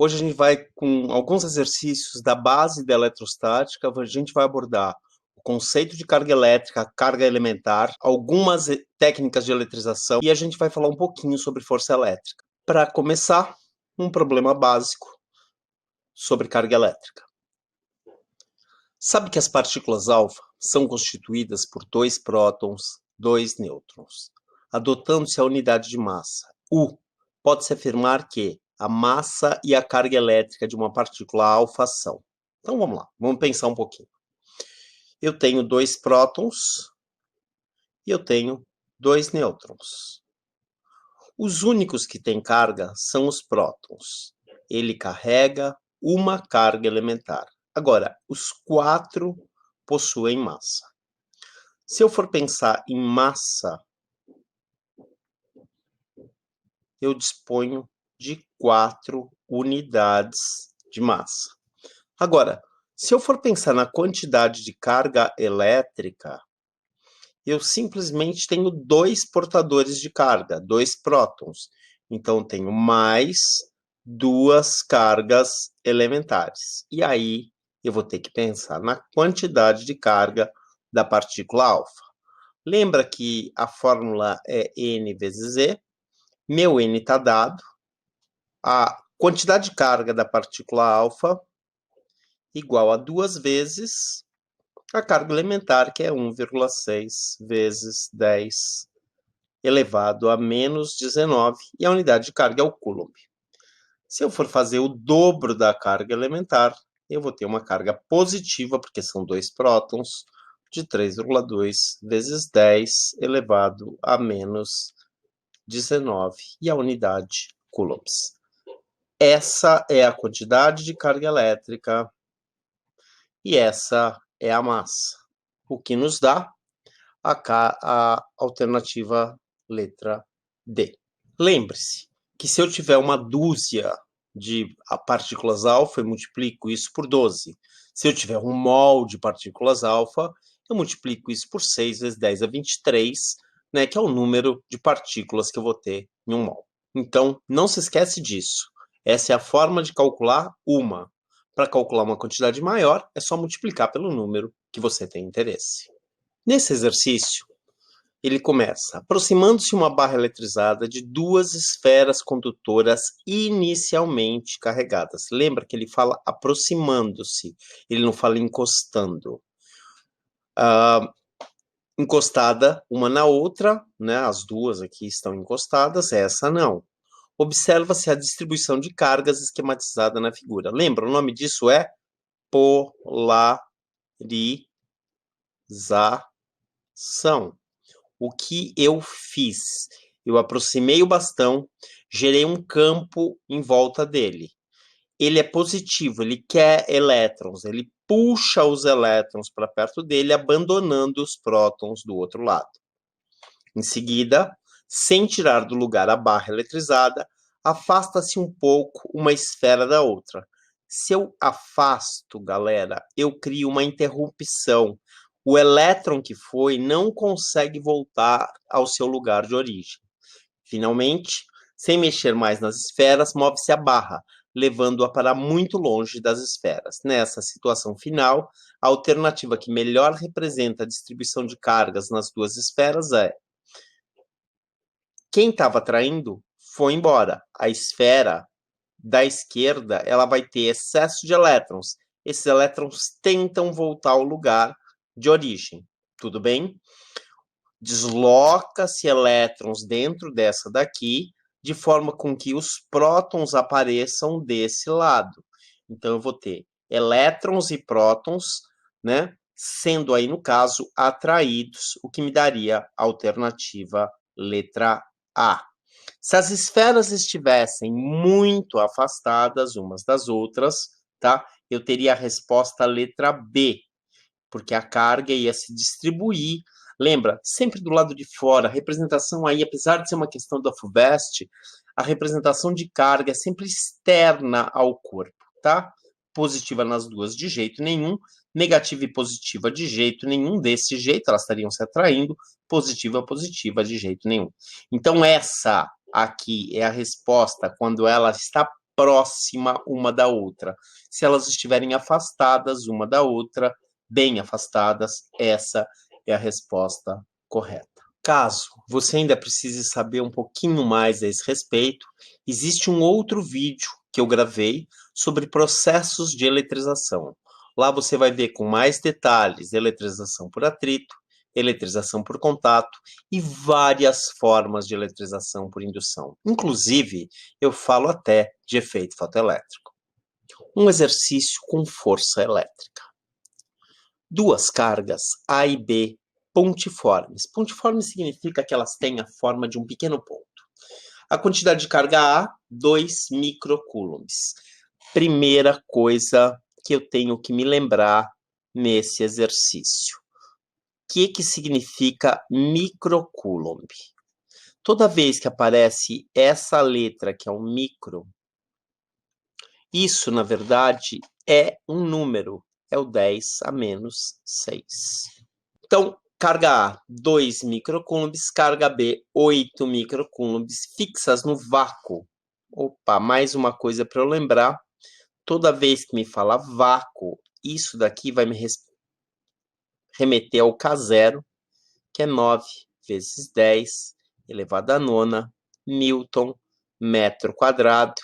Hoje a gente vai, com alguns exercícios da base da eletrostática, a gente vai abordar o conceito de carga elétrica, carga elementar, algumas técnicas de eletrização e a gente vai falar um pouquinho sobre força elétrica. Para começar, um problema básico sobre carga elétrica. Sabe que as partículas alfa são constituídas por 2 prótons, 2 nêutrons. Adotando-se a unidade de massa, U, pode-se afirmar que a massa e a carga elétrica de uma partícula alfa são. Então vamos lá, vamos pensar um pouquinho. Eu tenho 2 prótons e eu tenho 2 nêutrons. Os únicos que têm carga são os prótons. Ele carrega uma carga elementar. Agora, os 4 possuem massa. Se eu for pensar em massa, eu disponho de 4 unidades de massa. Agora, se eu for pensar na quantidade de carga elétrica, eu simplesmente tenho 2 portadores de carga, 2 prótons. Então, tenho mais 2 cargas elementares. E aí, eu vou ter que pensar na quantidade de carga da partícula alfa. Lembra que a fórmula é N vezes E? Meu N está dado. A quantidade de carga da partícula alfa igual a 2 vezes a carga elementar, que é 1,6 vezes 10 elevado a menos 19, e a unidade de carga é o Coulomb. Se eu for fazer o dobro da carga elementar, eu vou ter uma carga positiva, porque são 2 prótons, de 3,2 vezes 10 elevado a menos 19, e a unidade coulombs. Essa é a quantidade de carga elétrica e essa é a massa, o que nos dá a alternativa letra D. Lembre-se que se eu tiver uma dúzia de partículas alfa, eu multiplico isso por 12. Se eu tiver um mol de partículas alfa, eu multiplico isso por 6 vezes 10 a 23, né, que é o número de partículas que eu vou ter em um mol. Então, não se esquece disso. Essa é a forma de calcular uma. Para calcular uma quantidade maior, é só multiplicar pelo número que você tem interesse. Nesse exercício, ele começa aproximando-se uma barra eletrizada de 2 esferas condutoras inicialmente carregadas. Lembra que ele fala aproximando-se, ele não fala encostando. Encostada uma na outra, né? As duas aqui estão encostadas, essa não. Observa-se a distribuição de cargas esquematizada na figura. Lembra, o nome disso é polarização. O que eu fiz? Eu aproximei o bastão, gerei um campo em volta dele. Ele é positivo, ele quer elétrons, ele puxa os elétrons para perto dele, abandonando os prótons do outro lado. Em seguida, sem tirar do lugar a barra eletrizada, afasta-se um pouco uma esfera da outra. Se eu afasto, galera, eu crio uma interrupção. O elétron que foi não consegue voltar ao seu lugar de origem. Finalmente, sem mexer mais nas esferas, move-se a barra, levando-a para muito longe das esferas. Nessa situação final, a alternativa que melhor representa a distribuição de cargas nas 2 esferas é: quem estava traindo foi embora. A esfera da esquerda, ela vai ter excesso de elétrons. Esses elétrons tentam voltar ao lugar de origem. Tudo bem? Desloca-se elétrons dentro dessa daqui, de forma com que os prótons apareçam desse lado. Então, eu vou ter elétrons e prótons, né, sendo aí, no caso, atraídos, o que me daria a alternativa letra A. Se as esferas estivessem muito afastadas umas das outras, tá, eu teria a resposta letra B, porque a carga ia se distribuir. Lembra, sempre do lado de fora, a representação aí, apesar de ser uma questão da FUVEST, a representação de carga é sempre externa ao corpo, tá? Positiva nas duas de jeito nenhum, negativa e positiva de jeito nenhum, desse jeito, elas estariam se atraindo, positiva de jeito nenhum. Então, essa aqui é a resposta quando ela está próxima uma da outra. Se elas estiverem afastadas uma da outra, bem afastadas, essa é a resposta correta. Caso você ainda precise saber um pouquinho mais a esse respeito, existe um outro vídeo que eu gravei sobre processos de eletrização. Lá você vai ver com mais detalhes eletrização por atrito, eletrização por contato e várias formas de eletrização por indução. Inclusive, eu falo até de efeito fotoelétrico. Um exercício com força elétrica. Duas cargas A e B pontiformes. Pontiforme significa que elas têm a forma de um pequeno ponto. A quantidade de carga A, 2 microcoulombs. Primeira coisa que eu tenho que me lembrar nesse exercício. O que significa microcoulomb? Toda vez que aparece essa letra, que é um micro, isso, na verdade, é um número. É o 10 a menos 6. Então, carga A, 2 microcoulombs, carga B, 8 microcoulombs, fixas no vácuo. Opa, mais uma coisa para eu lembrar. Toda vez que me fala vácuo, isso daqui vai me remeter ao K0, que é 9 vezes 10 elevado a nona, Newton, metro quadrado,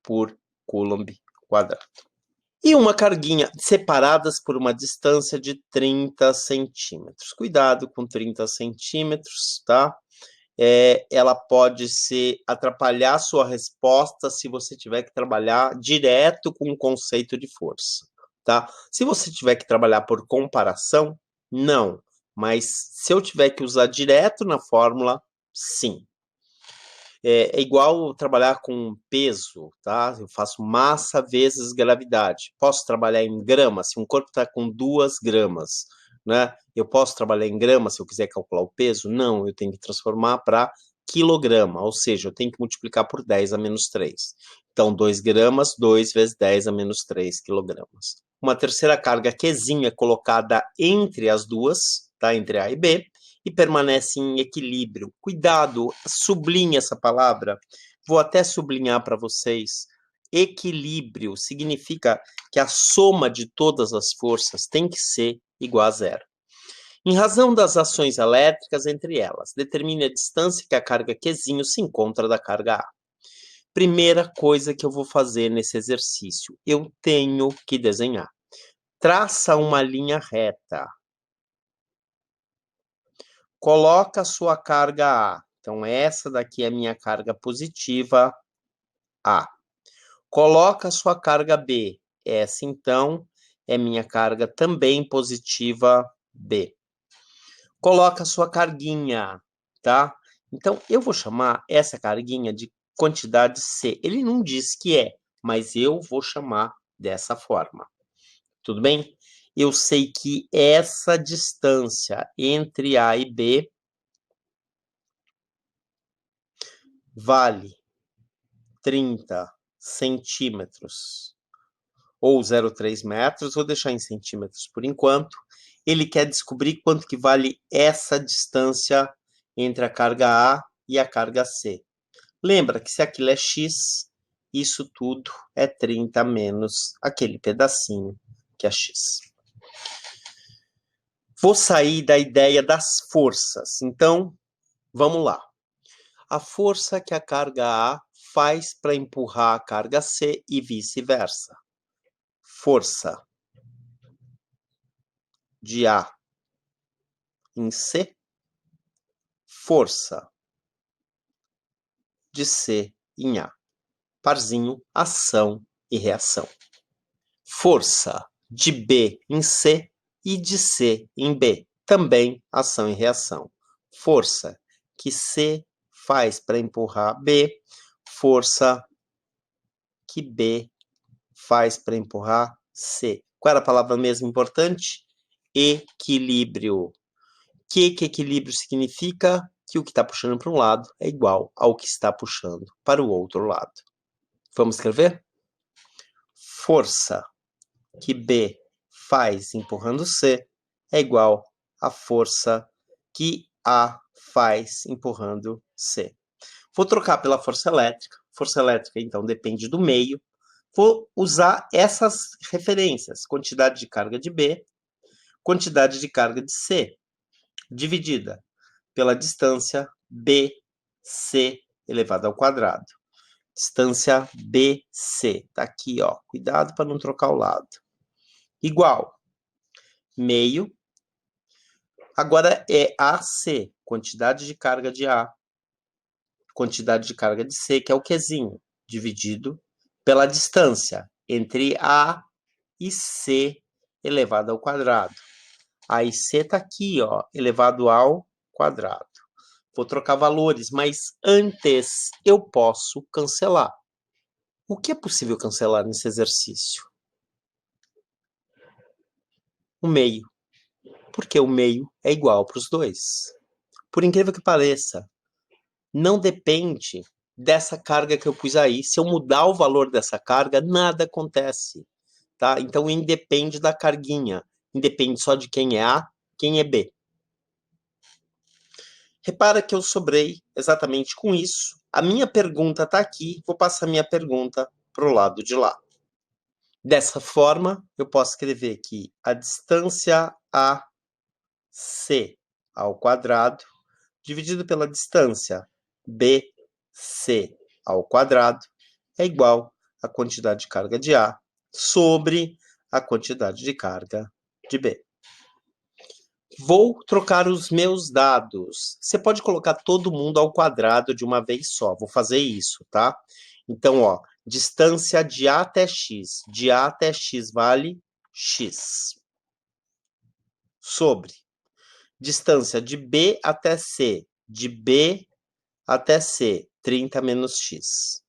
por coulomb quadrado. E uma carguinha separadas por uma distância de 30 centímetros. Cuidado com 30 centímetros, tá? Ela pode atrapalhar a sua resposta se você tiver que trabalhar direto com o conceito de força, tá? Se você tiver que trabalhar por comparação, não. Mas se eu tiver que usar direto na fórmula, sim. É igual trabalhar com peso, tá? Eu faço massa vezes gravidade. Posso trabalhar em gramas, se um corpo está com 2 gramas, né? Eu posso trabalhar em gramas se eu quiser calcular o peso? Não, eu tenho que transformar para quilograma, ou seja, eu tenho que multiplicar por 10 a menos 3. Então, 2 gramas, 2 vezes 10 a menos 3 quilogramas. Uma terceira carga Qzinho é colocada entre as duas, tá? Entre A e B, e permanece em equilíbrio. Cuidado, sublinhe essa palavra. Vou até sublinhar para vocês. Equilíbrio significa que a soma de todas as forças tem que ser igual a zero. Em razão das ações elétricas entre elas, determine a distância que a carga Qzinho se encontra da carga A. Primeira coisa que eu vou fazer nesse exercício, eu tenho que desenhar. Traça uma linha reta. Coloca a sua carga A. Então, essa daqui é a minha carga positiva A. Coloca a sua carga B. Essa, então, é minha carga também positiva B. Coloca a sua carguinha, tá? Então, eu vou chamar essa carguinha de quantidade C. Ele não diz que é, mas eu vou chamar dessa forma. Tudo bem? Eu sei que essa distância entre A e B vale 30 centímetros ou 0,3 metros, vou deixar em centímetros por enquanto. Ele quer descobrir quanto que vale essa distância entre a carga A e a carga C. Lembra que se aquilo é X, isso tudo é 30 menos aquele pedacinho que é X. Vou sair da ideia das forças. Então, vamos lá. A força que a carga A faz para empurrar a carga C e vice-versa. Força de A em C, força de C em A. Parzinho, ação e reação. Força de B em C e de C em B. Também ação e reação. Força que C faz para empurrar B, força que B faz para empurrar C. Qual era a palavra mesmo importante? Equilíbrio. O que equilíbrio significa? Que o que está puxando para um lado é igual ao que está puxando para o outro lado. Vamos escrever? Força que B faz empurrando C é igual à força que A faz empurrando C. Vou trocar pela força elétrica. força elétrica, então, depende do meio. Vou usar essas referências, quantidade de carga de B, quantidade de carga de C, dividida pela distância BC elevado ao quadrado. Distância BC, tá aqui, ó, cuidado para não trocar o lado. Igual, meio, agora é AC, quantidade de carga de A, quantidade de carga de C, que é o Qzinho, dividido pela distância entre A e C elevado ao quadrado. A e C está aqui, ó, elevado ao quadrado. Vou trocar valores, mas antes eu posso cancelar. O que é possível cancelar nesse exercício? O meio. Porque o meio é igual para os dois. Por incrível que pareça, não depende dessa carga que eu pus aí. Se eu mudar o valor dessa carga, nada acontece. Tá? Então, independe da carguinha. Independe só de quem é A, quem é B. Repara que eu sobrei exatamente com isso. A minha pergunta está aqui. Vou passar minha pergunta para o lado de lá. Dessa forma, eu posso escrever que a distância AC ao quadrado dividido pela distância BC ao quadrado é igual à quantidade de carga de A sobre a quantidade de carga de B. Vou trocar os meus dados. Você pode colocar todo mundo ao quadrado de uma vez só. Vou fazer isso, tá? Então, ó, distância de A até X. De A até X vale X. Sobre distância de B até C. De B até C, 30 menos X.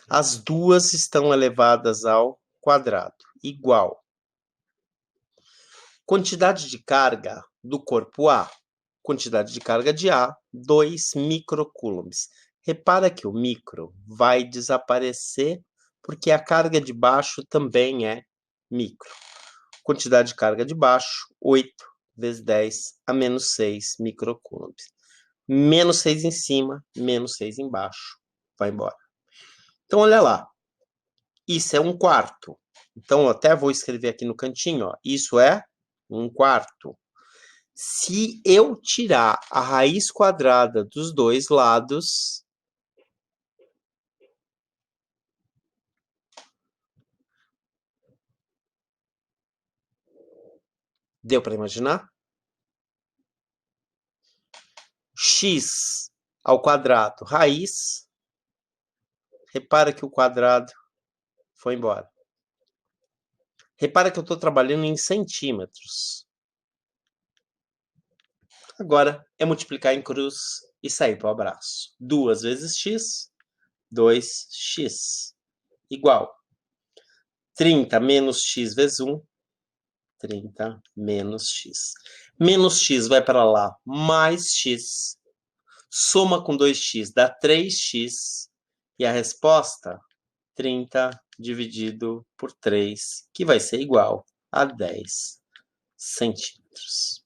As duas estão elevadas ao quadrado. Igual. Quantidade de carga do corpo A. Quantidade de carga de A, 2 microcoulombs. Repara que o micro vai desaparecer, porque a carga de baixo também é micro. Quantidade de carga de baixo, 8 vezes 10 a menos 6 microcoulombs. Menos 6 em cima, menos 6 embaixo. Vai embora. Então, olha lá. Isso é 1/4. Então, eu até vou escrever aqui no cantinho, ó. Isso é 1/4. Se eu tirar a raiz quadrada dos dois lados, deu para imaginar? X ao quadrado, raiz. Repara que o quadrado foi embora. Repara que eu estou trabalhando em centímetros. Agora é multiplicar em cruz e sair para o abraço. 2 vezes x, 2x. Igual. 30 menos x vezes 1, 30 menos x. Menos x vai para lá, mais x. Soma com 2x dá 3x. E a resposta, 30 dividido por 3, que vai ser igual a 10 centímetros.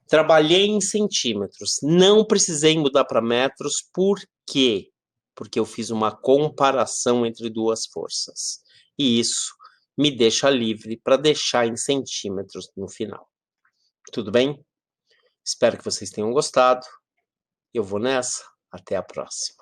Trabalhei em centímetros. Não precisei mudar para metros. Por quê? Porque eu fiz uma comparação entre duas forças. E isso me deixa livre para deixar em centímetros no final. Tudo bem? Espero que vocês tenham gostado. Eu vou nessa. Até a próxima.